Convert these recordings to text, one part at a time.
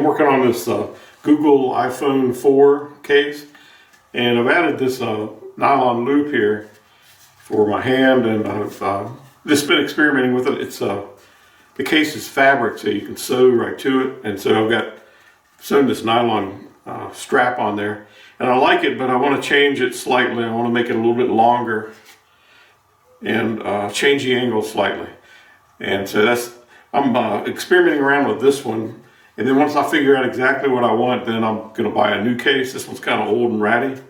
working on this Google iPhone 4 case, and I've added this nylon loop here for my hand, and I've just been experimenting with it. It's the case is fabric, so you can sew right to it, and so I've got sewn this nylon strap on there, and I like it, but I want to change it slightly. I want to make it a little bit longer and change the angle slightly, and so I'm experimenting around with this one, and then once I figure out exactly what I want, then I'm going to buy a new case. This one's kind of old and ratty.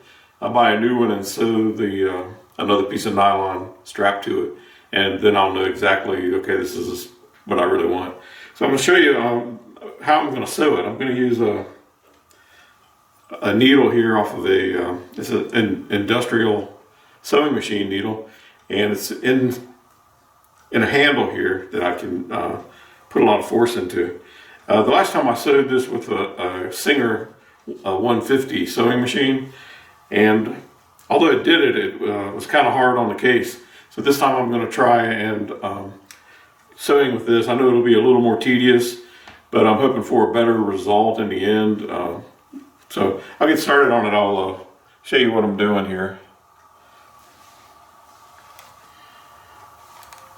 I'll buy a new one and sew the another piece of nylon strap to it, and then I'll know exactly, okay, this is what I really want. So I'm going to show you how I'm going to sew it. I'm going to use a needle here off of this is an industrial sewing machine needle, and it's in a handle here that I can put a lot of force into. The last time I sewed this with a Singer 150 sewing machine, and although it did it, it was kind of hard on the case. So this time I'm going to try and sewing with this. I know it'll be a little more tedious, but I'm hoping for a better result in the end. So I'll get started on it. I'll show you what I'm doing here.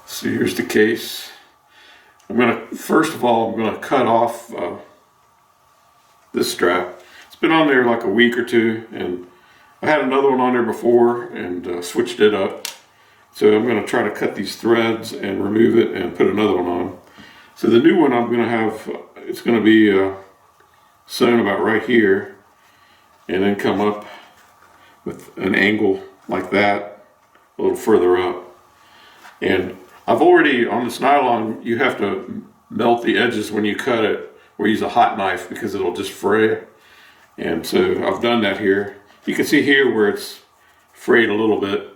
So here's the case. First of all, I'm going to cut off this strap. It's been on there like a week or two, and I had another one on there before and switched it up. So I'm going to try to cut these threads and remove it and put another one on. So the new one I'm going to have, it's going to be sewn about right here, and then come up with an angle like that, a little further up. And I've already, on this nylon, you have to melt the edges when you cut it, or use a hot knife because it'll just fray. And so I've done that here. You can see here where it's frayed a little bit,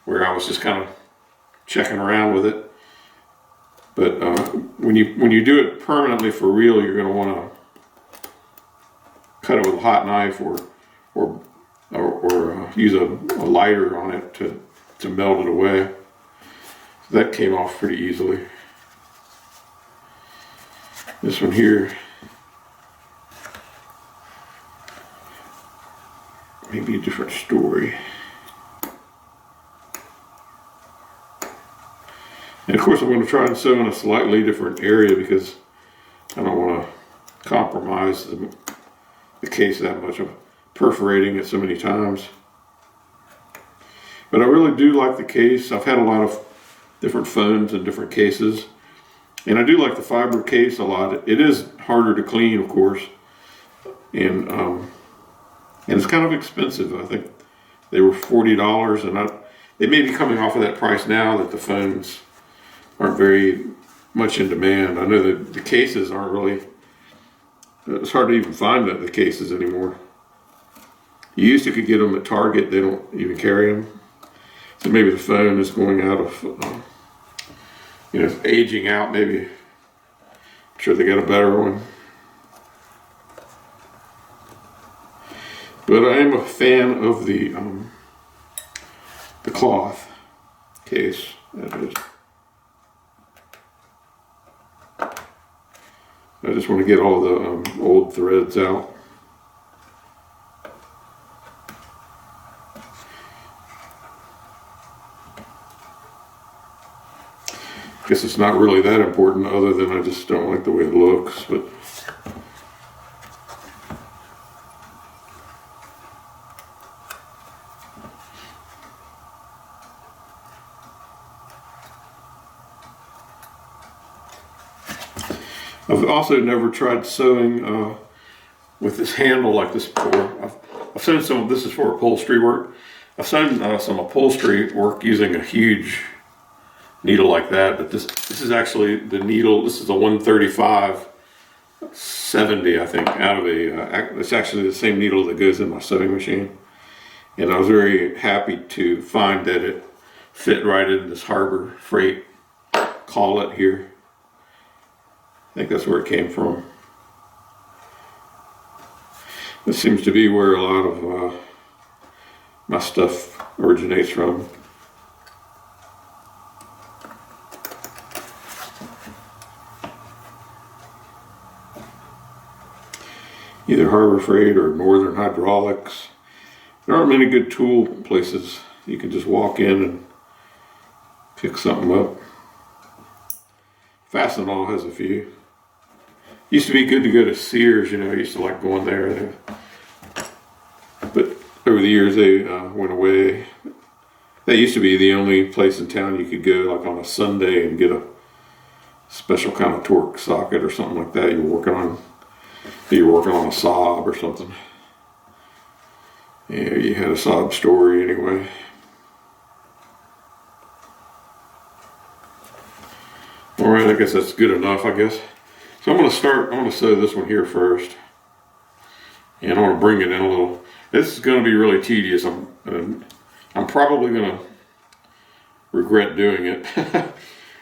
where I was just kind of checking around with it. But when you do it permanently for real, you're going to want to cut it with a hot knife or use a lighter on it to melt it away. So that came off pretty easily. This one here, maybe a different story. And of course I'm going to try and sew in a slightly different area because I don't want to compromise the case that much. I'm perforating it so many times. But I really do like the case. I've had a lot of different phones and different cases, and I do like the fiber case a lot. It is harder to clean, of course, and it's kind of expensive. I think they were $40, and they may be coming off of that price now that the phones aren't very much in demand. I know that the cases aren't really, it's hard to even find the cases anymore. You used to could get them at Target, they don't even carry them. So maybe the phone is going out of, aging out maybe. I'm sure they got a better one. But I am a fan of the cloth case. That is. I just want to get all the old threads out. I guess it's not really that important, other than I just don't like the way it looks. But I've also never tried sewing with this handle like this before. I've sewn some, this is for upholstery work. I've sewn some upholstery work using a huge needle like that, but this is actually the needle. This is a 135/70, I think, out of it's actually the same needle that goes in my sewing machine. And I was very happy to find that it fit right in this Harbor Freight collet here. I think that's where it came from. This seems to be where a lot of my stuff originates from. either Harbor Freight or Northern Hydraulics. There aren't many good tool places. You can just walk in and pick something up. Fastenal has a few. Used to be good to go to Sears, you know, I used to like going there. But over the years they went away. That used to be the only place in town you could go like on a Sunday and get a special kind of torque socket or something like that. You were working on a Saab or something. Yeah, you had a Saab story anyway. Alright, I guess that's good enough, I guess. So I'm going to sew this one here first. And I want to bring it in a little. This is going to be really tedious. I'm probably going to regret doing it.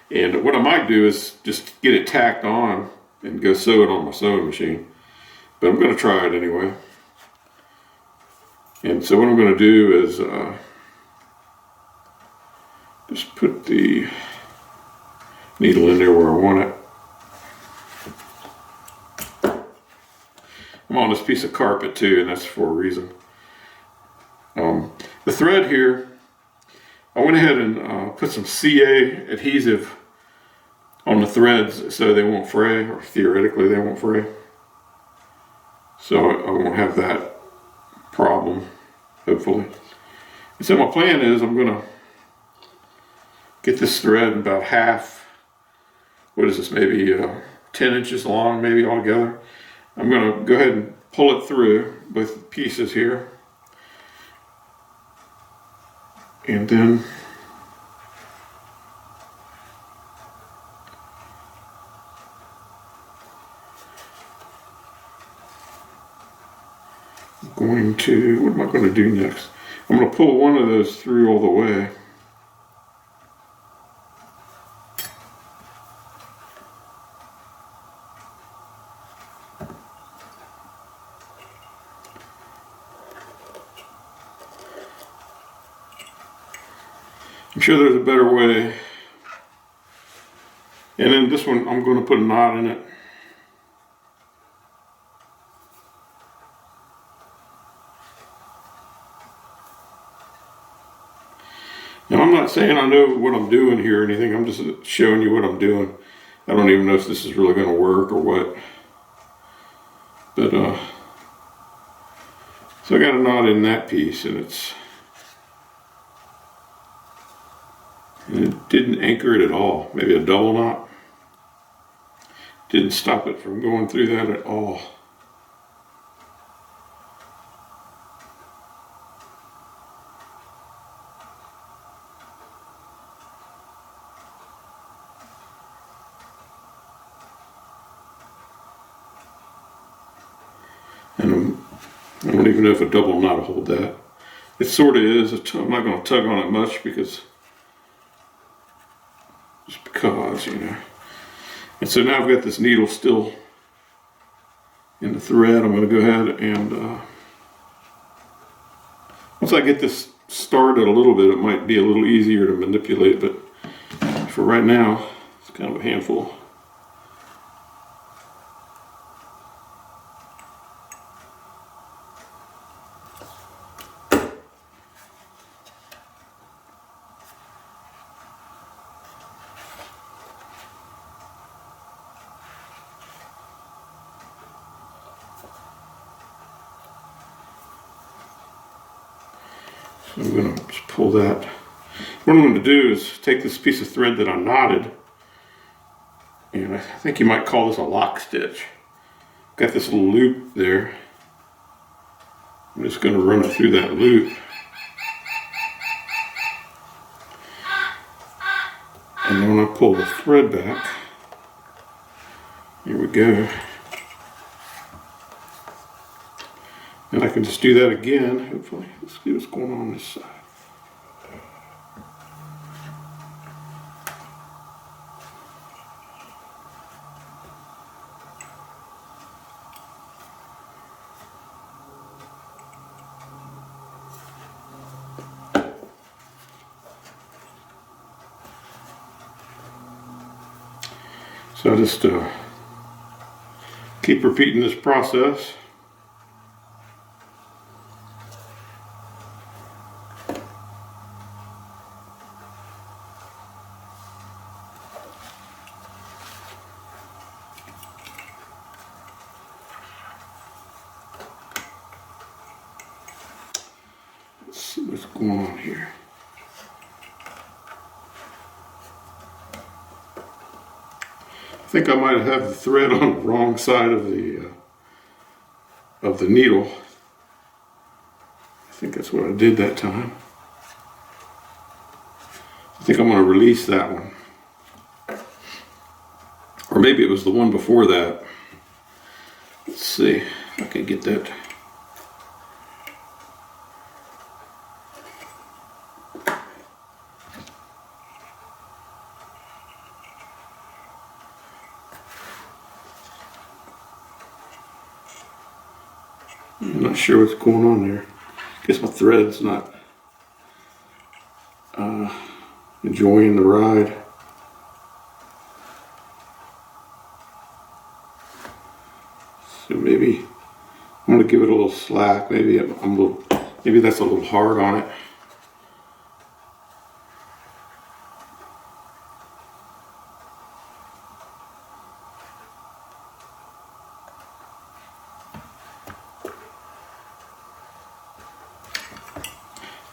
And what I might do is just get it tacked on and go sew it on my sewing machine. But I'm going to try it anyway. And so what I'm going to do is just put the needle in there where I want it. I'm on this piece of carpet too, and that's for a reason. The thread here, I went ahead and put some CA adhesive on the threads so they won't fray, or theoretically they won't fray. So I won't have that problem, hopefully. And so my plan is I'm going to get this thread about half, what is this, maybe 10 inches long, maybe altogether. I'm going to go ahead and pull it through both pieces here. And then I'm going to, what am I going to do next? I'm going to pull one of those through all the way. I'm sure there's a better way. And then this one, I'm going to put a knot in it. Now I'm not saying I know what I'm doing here or anything. I'm just showing you what I'm doing. I don't even know if this is really going to work or what. But, so I got a knot in that piece, and it didn't anchor it at all. Maybe a double knot. Didn't stop it from going through that at all. And I don't even know if a double knot will hold that. It sort of is. I'm not going to tug on it much because, you know. And so now I've got this needle still in the thread. I'm going to go ahead and once I get this started a little bit, it might be a little easier to manipulate, but for right now, it's kind of a handful. I'm going to just pull that. What I'm going to do is take this piece of thread that I knotted, and I think you might call this a lock stitch. Got this little loop there. I'm just going to run it through that loop. And then when I pull the thread back, here we go. And I can just do that again, hopefully. Let's see what's going on this side. So I just keep repeating this process. see what's going on here. I think I might have the thread on the wrong side of the needle. I think that's what I did that time. I think I'm going to release that one. Or maybe it was the one before that. Let's see if I can get that. I'm not sure what's going on there. I guess my thread's not enjoying the ride. So maybe I'm going to give it a little slack. Maybe maybe that's a little hard on it.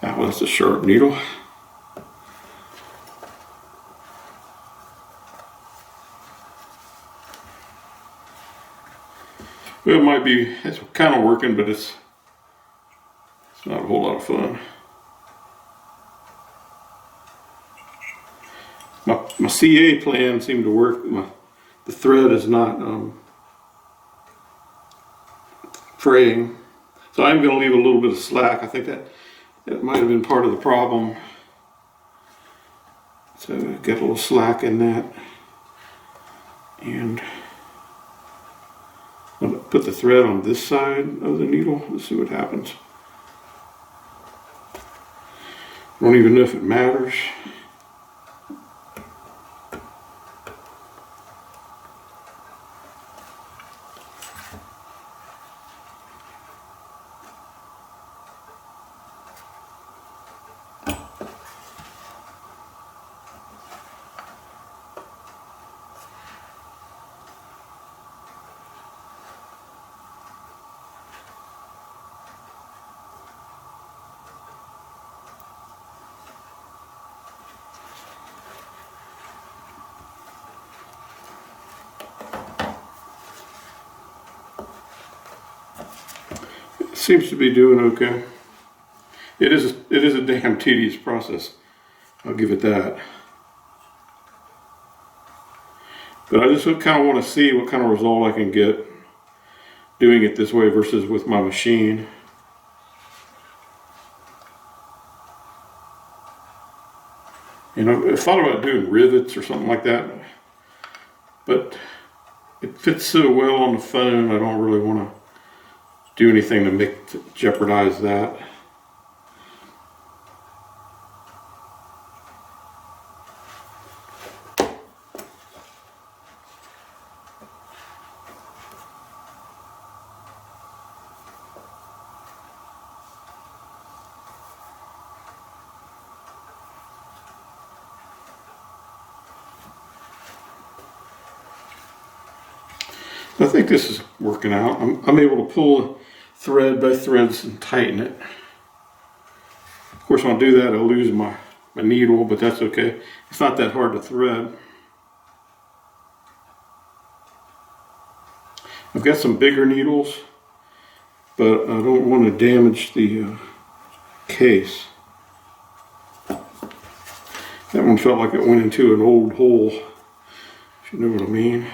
That was a sharp needle. Well, it might be, it's kind of working, but it's not a whole lot of fun. My CA plan seemed to work. The thread is not fraying. So I'm going to leave a little bit of slack. I think that might have been part of the problem. So get a little slack in that. And I'm going to put the thread on this side of the needle. Let's see what happens. I don't even know if it matters. Seems to be doing okay. It is a damn tedious process. I'll give it that. But I just kind of want to see what kind of result I can get doing it this way versus with my machine. You know, I thought about doing rivets or something like that, but it fits so well on the phone, I don't really want to do anything to jeopardize that. I think this is working out. I'm able to pull thread by threads and tighten it. Of course, when I do that, I'll lose my needle, but that's okay. It's not that hard to thread. I've got some bigger needles, but I don't want to damage the case. That one felt like it went into an old hole, if you know what I mean.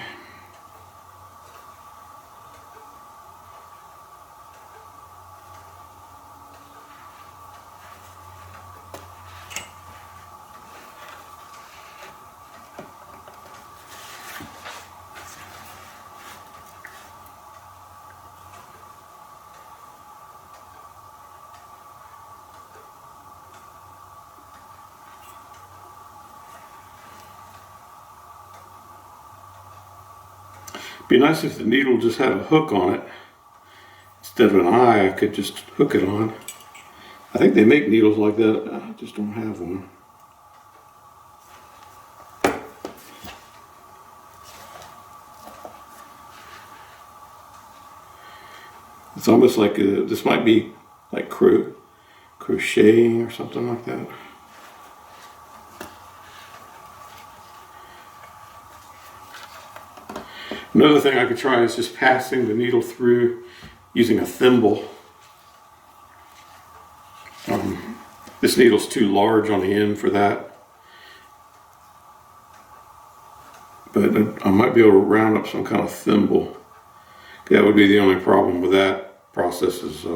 Be nice if the needle just had a hook on it. Instead of an eye, I could just hook it on. I think they make needles like that. I just don't have one. It's almost like this might be like crocheting or something like that. Another thing I could try is just passing the needle through using a thimble. This needle's too large on the end for that. But I might be able to round up some kind of thimble. That would be the only problem with that process, is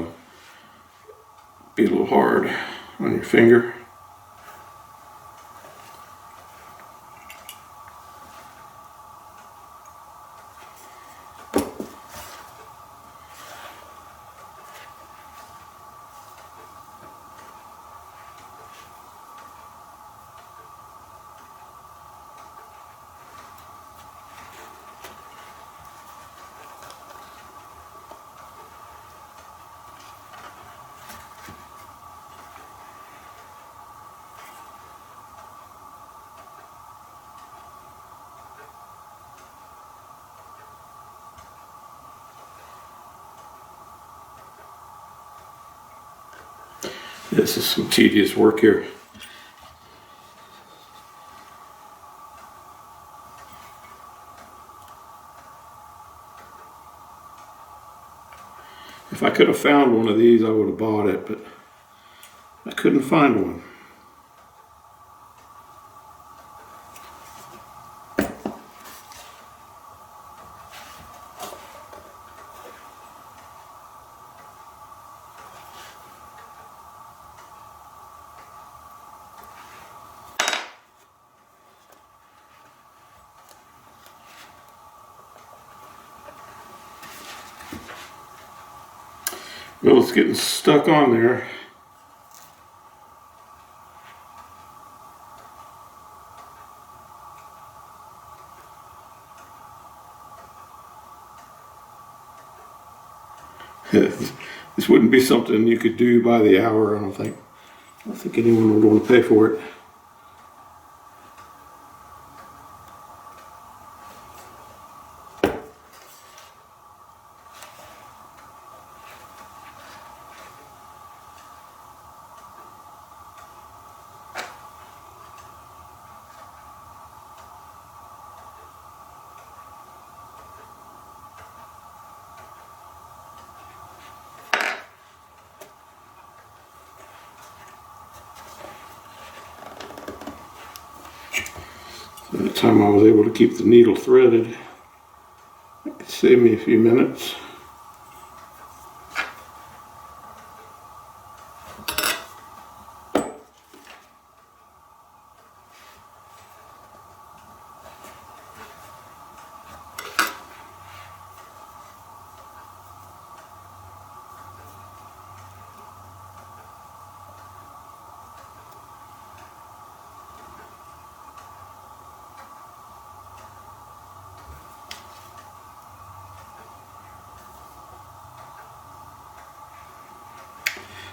be a little hard on your finger. This is some tedious work here. If I could have found one of these, I would have bought it, but I couldn't find one. Well, it's getting stuck on there. This wouldn't be something you could do by the hour, I don't think. I don't think anyone would want to pay for it. By the time I was able to keep the needle threaded, it could save me a few minutes.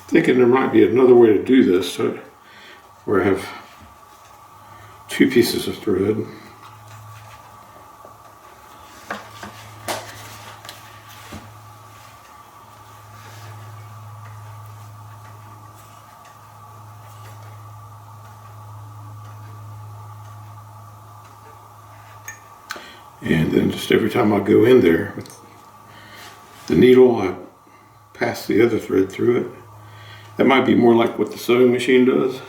Thinking there might be another way to do this, where I have two pieces of thread. And then just every time I go in there with the needle, I pass the other thread through it. That might be more like what the sewing machine does.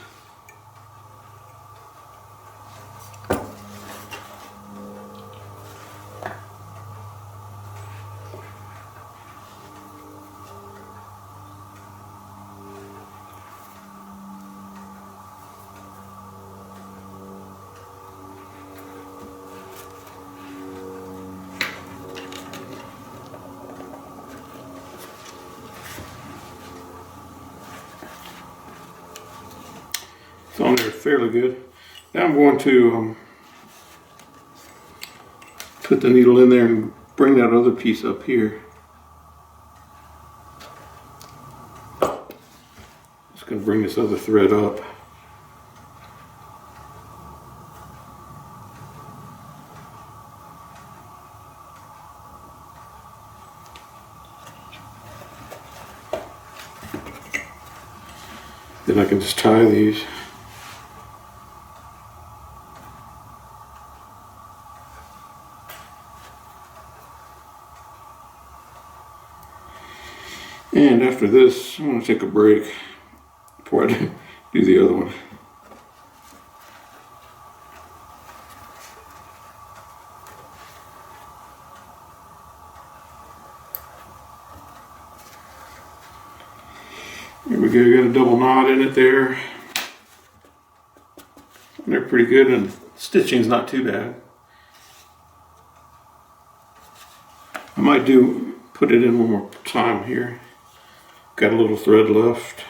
It's on there fairly good. Now I'm going to put the needle in there and bring that other piece up here. Just going to bring this other thread up. Then I can just tie these. And after this, I'm going to take a break before I do the other one. Here we go, got a double knot in it there. And they're pretty good, and stitching's not too bad. I might put it in one more time here. Got a little thread left.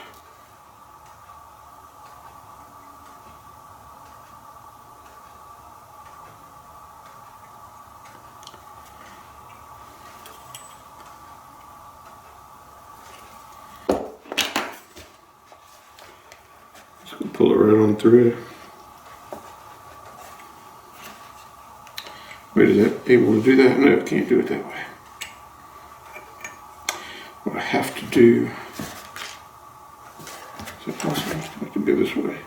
Just gonna pull it right on through. Wait, is that able to do that? No, it can't do it that way. What I have to do, is it possible I can go this way?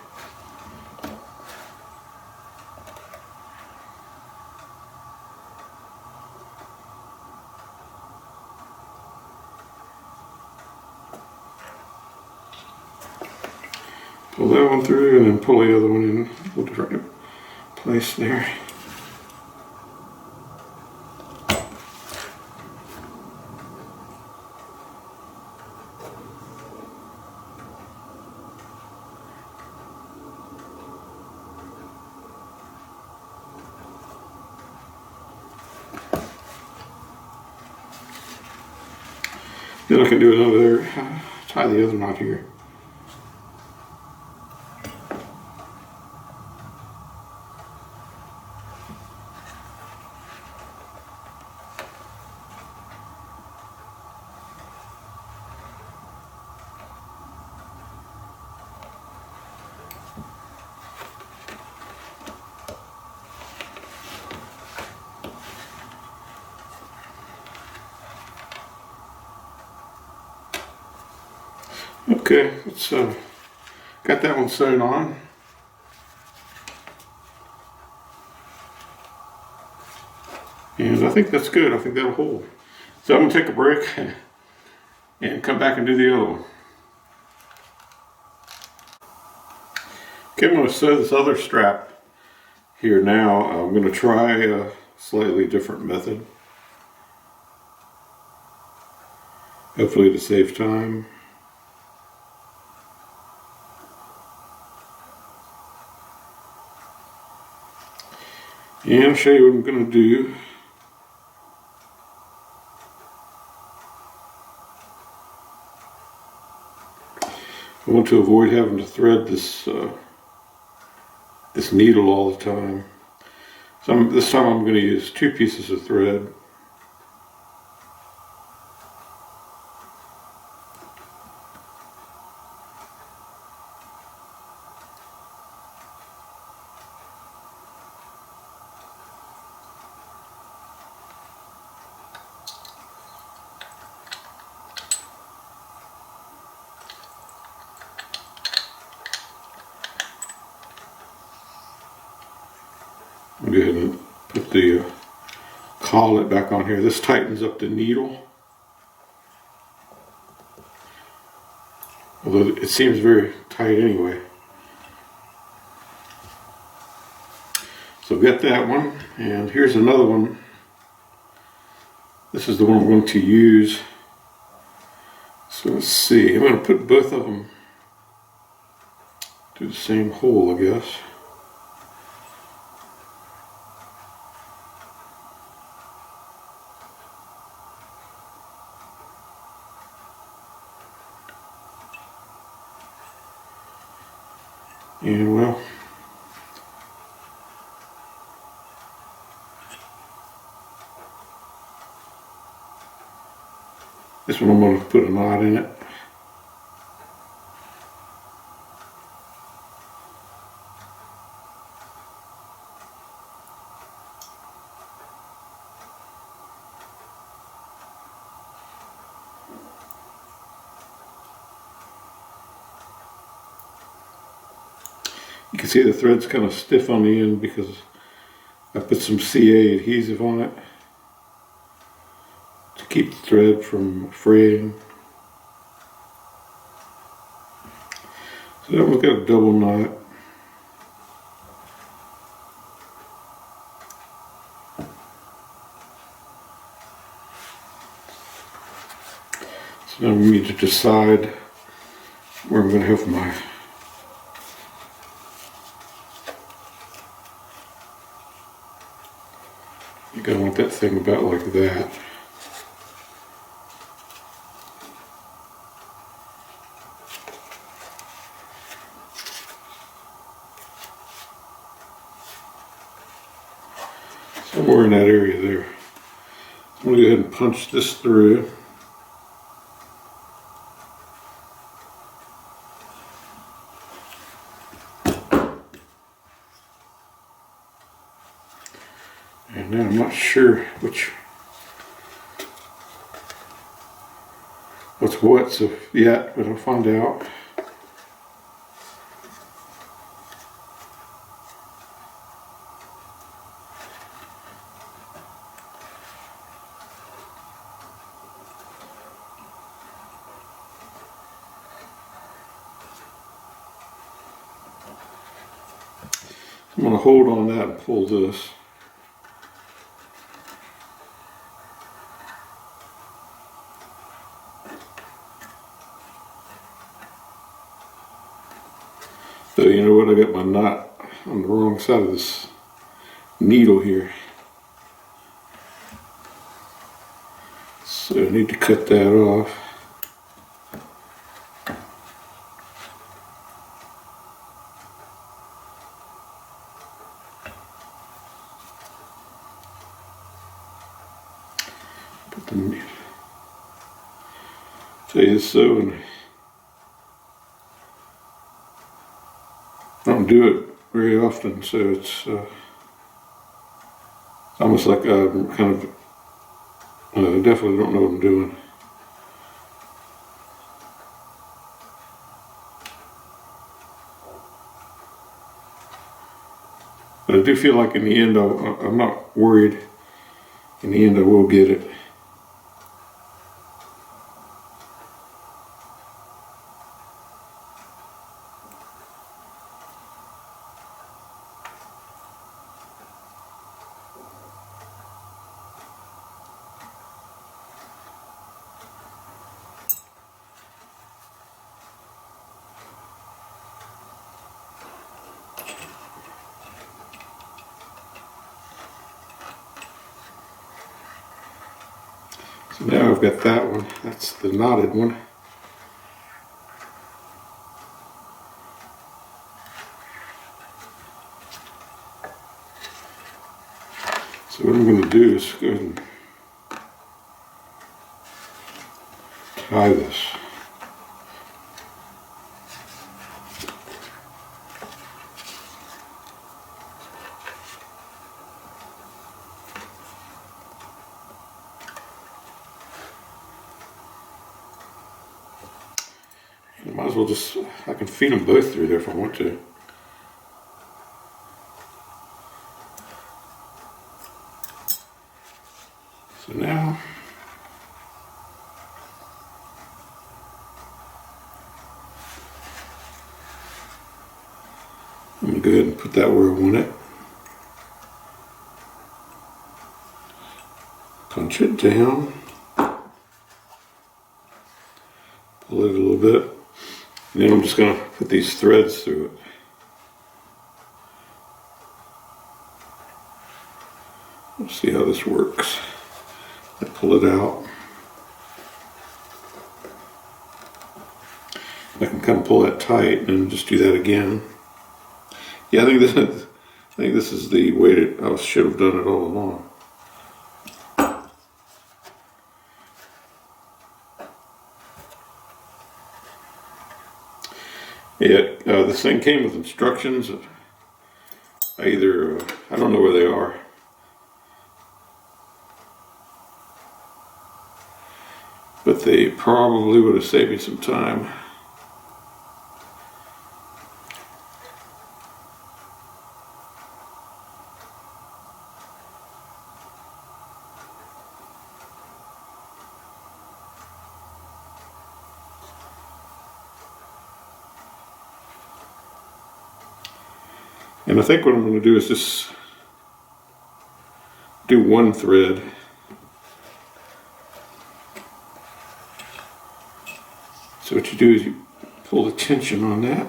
Pull that one through and then pull the other one in a little different place there. Then I can do another, tie the other knot here. Okay, let's got that one sewn on. And I think that's good. I think that'll hold. So I'm gonna take a break and come back and do the other one. Okay, I'm gonna sew this other strap here now. I'm gonna try a slightly different method. Hopefully to save time. And I'll show you what I'm going to do. I want to avoid having to thread this this needle all the time. So this time I'm going to use 2 pieces of thread. I'll go ahead and put the collet back on here. This tightens up the needle. Although it seems very tight anyway. So I've got that one, and here's another one. This is the one I'm going to use. So let's see, I'm going to put both of them through the same hole, I guess. And well, this one I'm going to put a knot in it. You can see the thread's kind of stiff on the end because I put some CA adhesive on it to keep the thread from fraying. So that one's got a double knot. So now we need to decide where I'm going to have my you're going to want that thing about like that. Somewhere in that area there. I'm going to go ahead and punch this through. And now I'm not sure what's what so yet, but I'll find out. I'm going to hold on that and pull this. So you know what, I got my knot on the wrong side of this needle here. So I need to cut that off. Put the say this so, and I don't do it very often, so it's almost like I kind of definitely don't know what I'm doing. But I do feel like in the end, I'm not worried. In the end, I will get it. So now I've got that one. That's the knotted one. So what I'm going to do is go ahead and tie this. I might as well just, I can feed them both through there if I want to. So now, I'm going to go ahead and put that where I want it. Punch it down. Pull it a little bit. And then I'm just going to put these threads through it. We'll see how this works. I pull it out. I can kind of pull that tight and just do that again. Yeah, I think this is the way that I should have done it all along. Yeah, this thing came with instructions. I don't know where they are. But they probably would have saved me some time. And I think what I'm going to do is just do one thread. So what you do is you pull the tension on that.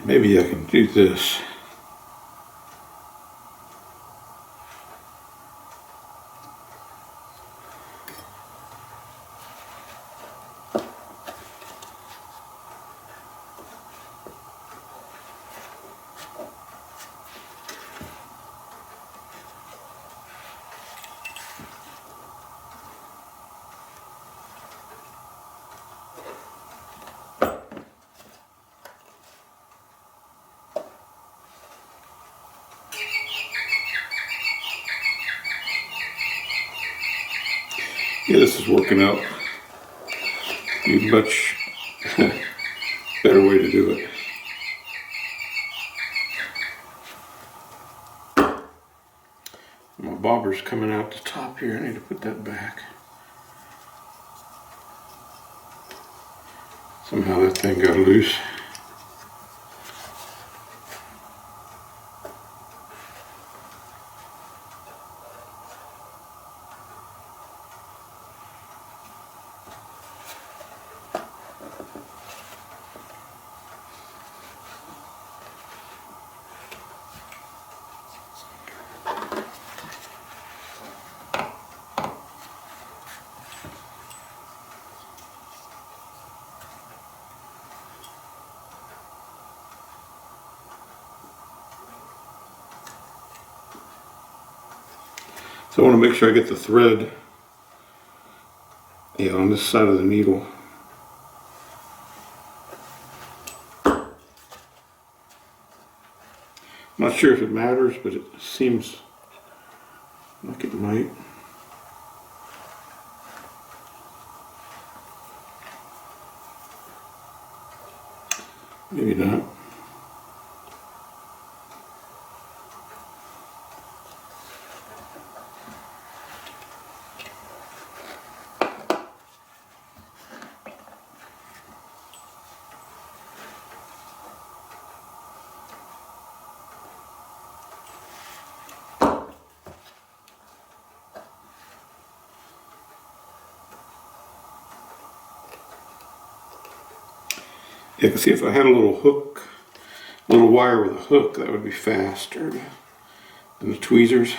Maybe I can do this. Yeah, this is working out. A much better way to do it. My bobber's coming out the top here. I need to put that back. Somehow that thing got loose. So I want to make sure I get the thread on this side of the needle. I'm not sure if it matters, but it seems like it might. Maybe not. Yeah, I can see if I had a little hook, a little wire with a hook, that would be faster than the tweezers.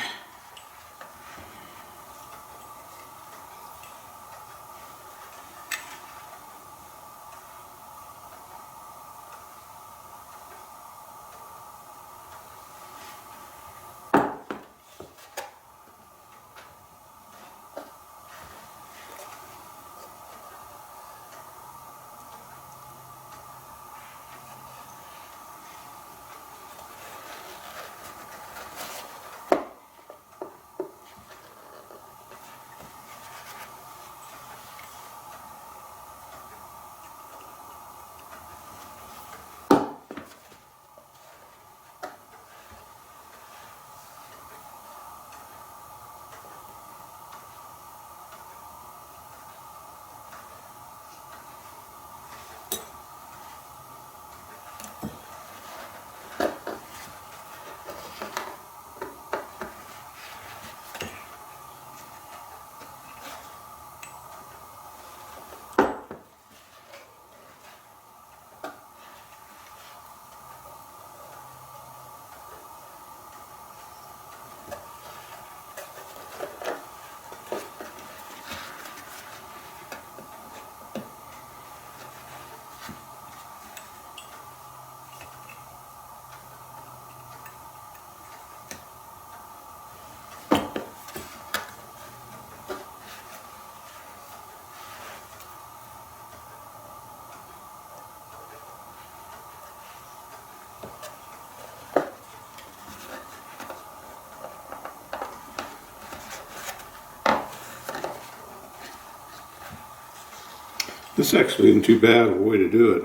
This actually isn't too bad of a way to do it.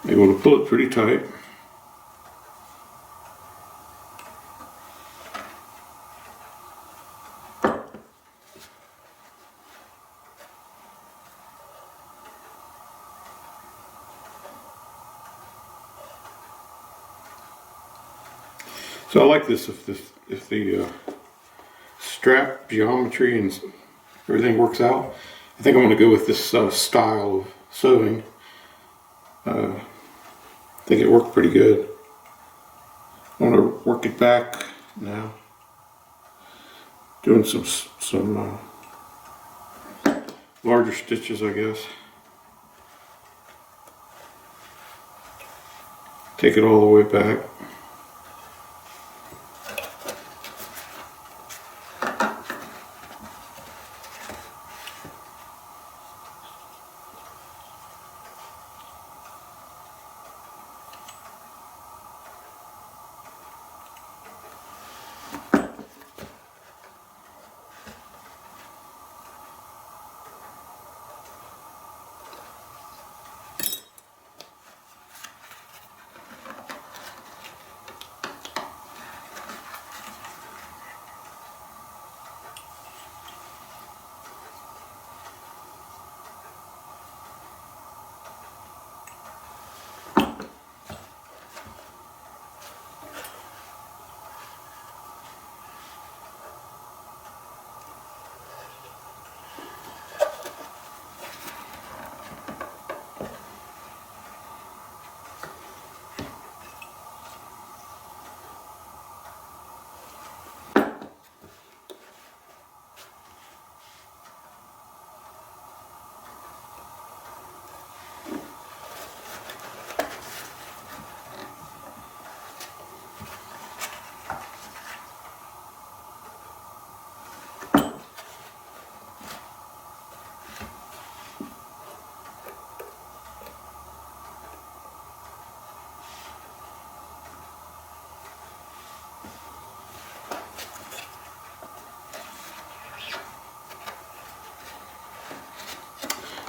You want to pull it pretty tight. So I like this if the strap geometry and everything works out. I think I'm going to go with this style of sewing. I think it worked pretty good. I'm going to work it back now. Doing some larger stitches, I guess. Take it all the way back.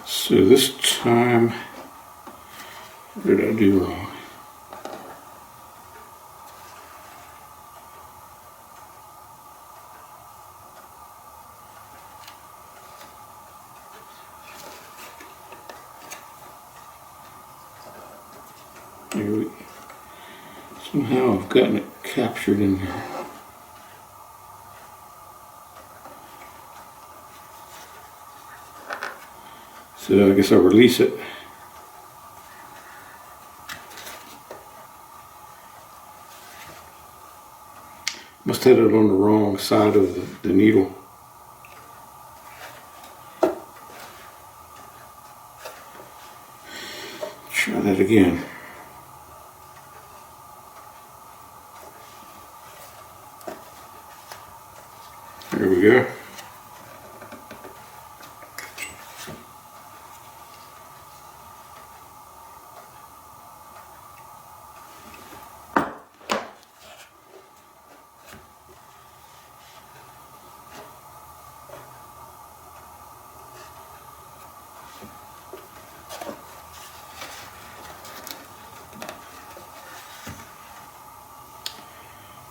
So this time, what did I do wrong? Somehow I've gotten it captured in here. So I guess I'll release it. Must have had it on the wrong side of the needle. Try that again. There we go.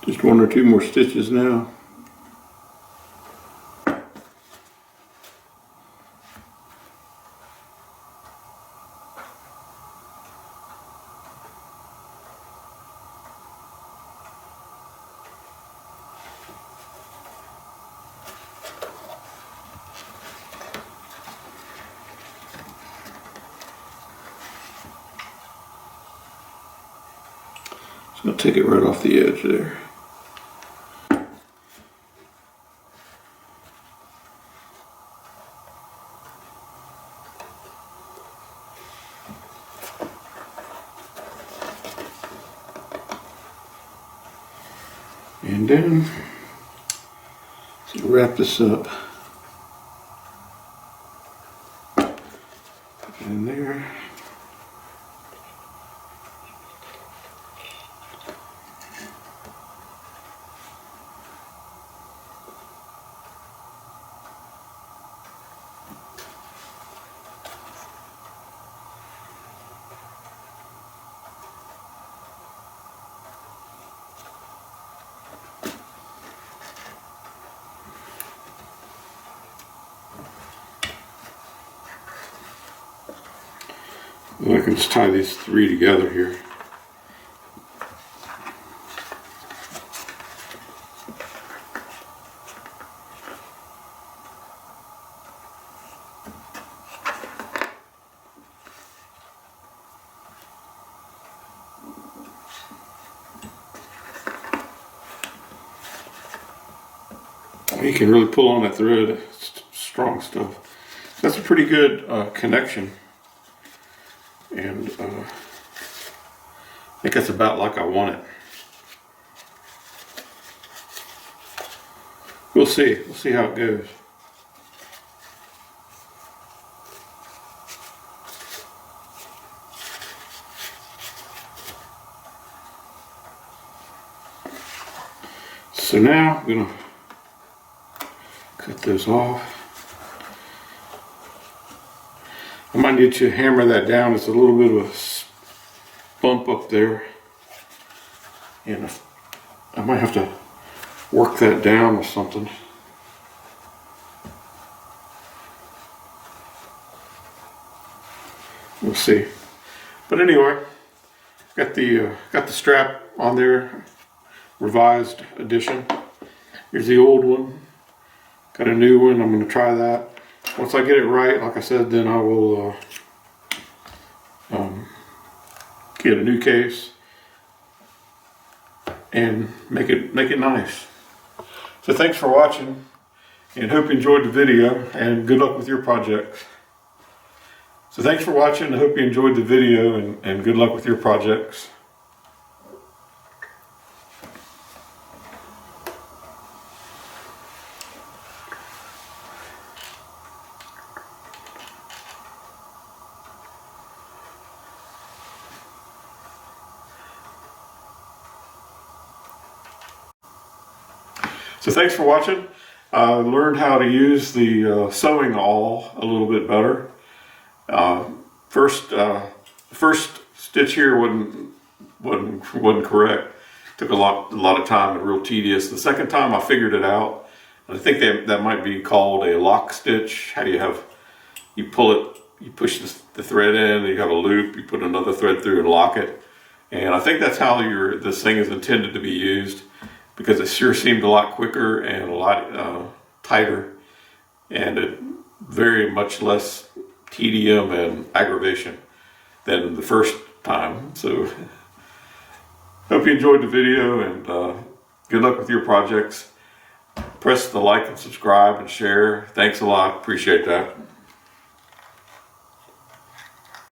Just one or two more stitches now. I'll take it right off the edge there. And then, so wrap this up. Put it in there. And I can just tie these three together here. You can really pull on that thread. It's strong stuff. That's a pretty good connection. And I think that's about like I want it. We'll see. We'll see how it goes. So now I'm going to cut those off. I might need to hammer that down. It's a little bit of a bump up there. And I might have to work that down with something. We'll see. But anyway, got the strap on there, revised edition. Here's the old one. Got a new one. I'm going to try that. Once I get it right, like I said, then I will get a new case and make it nice. So thanks for watching, and hope you enjoyed the video, and good luck with your projects. So thanks for watching. I hope you enjoyed the video, and good luck with your projects. So thanks for watching. I learned how to use the sewing awl a little bit better. First stitch here wasn't correct. Took a lot of time and real tedious. The second time I figured it out. I think that might be called a lock stitch. How you pull it, you push the thread in, and you have a loop. You put another thread through and lock it. And I think that's how this thing is intended to be used, because it sure seemed a lot quicker and a lot tighter, and it very much less tedium and aggravation than the first time. So hope you enjoyed the video, and good luck with your projects. Press the like and subscribe and share. Thanks a lot. Appreciate that.